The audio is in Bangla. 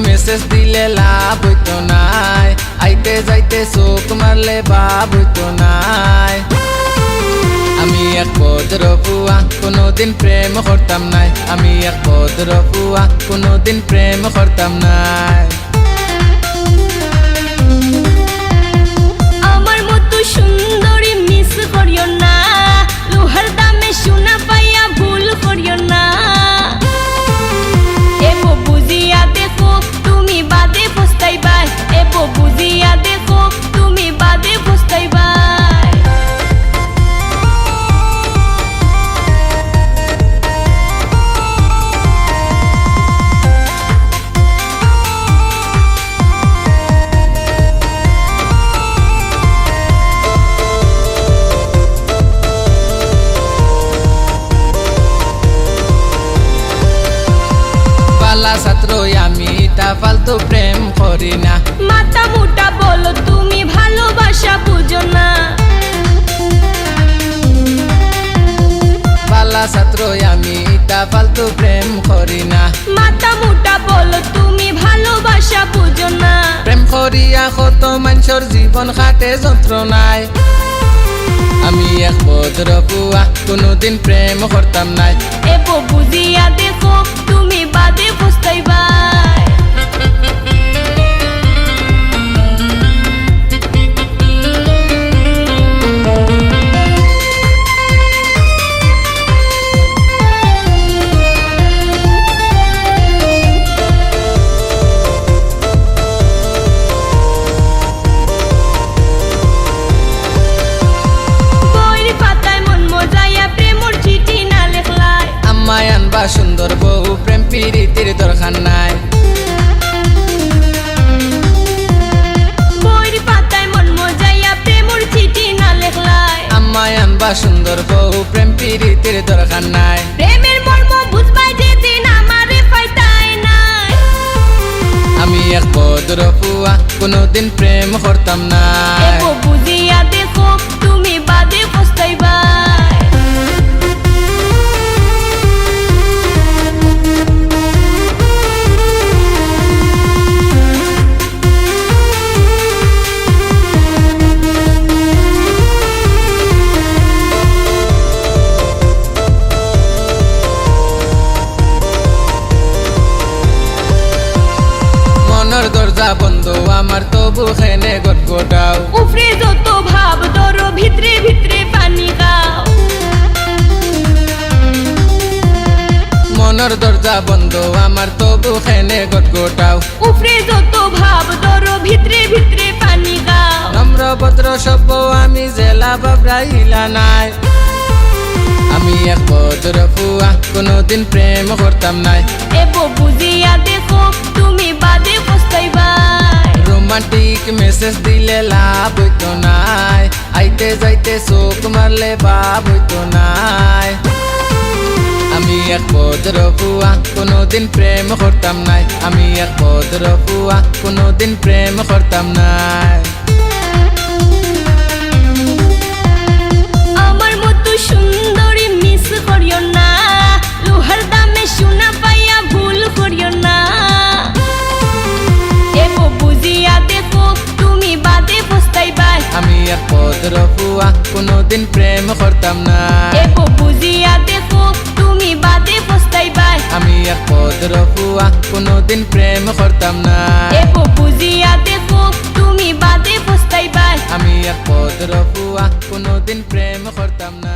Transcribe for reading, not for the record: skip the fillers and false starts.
মেসেজ দিলে লাভ হইতো নাই, আইতে যাইতে চোখ মারলে বাপ হইতো নাই। আমি এক ভদ্র ফুয়া কোনোদিন প্রেম করতাম নাই, আমি এক ভদ্র ফুয়া কোনোদিন প্রেম করতাম নাই। আমার মতো সুন্দরী মিস করিও না, লোহার দামে সোনা পাইয়া ভুল করিও না। এবো বুঝিয়া দেখো তুমি বাদে পস্তাইবা, এবো বুঝিয়া দেখো তুমি বাদে পস্তাইবা। ছাত্র আমি তা ফালতু প্রেম করি না, মাথা মোটা বলো তুমি ভালোবাসা বুঝো না। বালা ছাত্র আমি তা ফালতু প্রেম করি না, মাথা মোটা বলো তুমি ভালোবাসা বুঝো না। প্রেম করিয়া কত মানুষের জীবন কাটে যন্ত্রণায়। আমি এক ভদ্র ফুয়া কোনোদিন প্রেম করতাম নাই, এবো বুঝিয়া দেখো তুমি বাদে পস্তাইবা। সুন্দর বউ প্রেম প্রীতির দরকার নাই, বইয়ের পাতায় মন মজাইয়া প্রেমর চিঠি না লেখলাই। আমায় আনবা সুন্দর বউ প্রেম প্রীতির দরকার নাই, প্রেমের মর্ম বুঝবাই যেদিন আমারে পাইতাই নাই। আমি এক ভদ্র ফুয়া কোনোদিন প্রেম করতাম না, এবো বুঝিয়া দেখো তুমি বাদে পস্তাইবা। দরজা বন্ধ আমার তবু খেনে গটগটাও, উপরে যত ভাব ধরো ভিতরে ভিতরে পানি গাও। মনের দরজা বন্ধ আমার তবু খেনে গটগটাও, উপরে যত ভাব ধরো ভিতরে ভিতরে পানি গাও। নম্র ভদ্র সভ্য আমি জেলা বাবরাইলা নাই, আমি এক ভদ্র ফুয়া কোনোদিন প্রেম করতাম নাই। এবো বুঝিয়া দেখো তুমি বাদে পস্তাইবা। রোমান্টিক মেসেজ দিলে লাভ হইতো নাই, আইতে যাইতে চোখ মারলে বাপ হইতো নাই। আমি এক ভদ্র ফুয়া কোনোদিন প্রেম করতাম নাই, আমি এক ভদ্র ফুয়া কোনোদিন প্রেম করতাম নাই। আমার মতো সুন্দরী মিস করিও না, লোহার দামে সোনা পাইয়া ভুল করিও না। এবো বুঝিয়া দেখো তুমি বাদে পস্তাইবা, আমি এক ভদ্র ফুয়া কোনোদিন প্রেম করতাম না, এবো বুঝিয়া দেখো তুমি বাদে পস্তাইবা। আমি এক ভদ্র ফুয়া কোনোদিন প্রেম করতাম না, এবো বুঝিয়া দেখো তুমি বাদে পস্তাইবা। আমি এক ভদ্র ফুয়া কোনোদিন প্রেম করতাম না।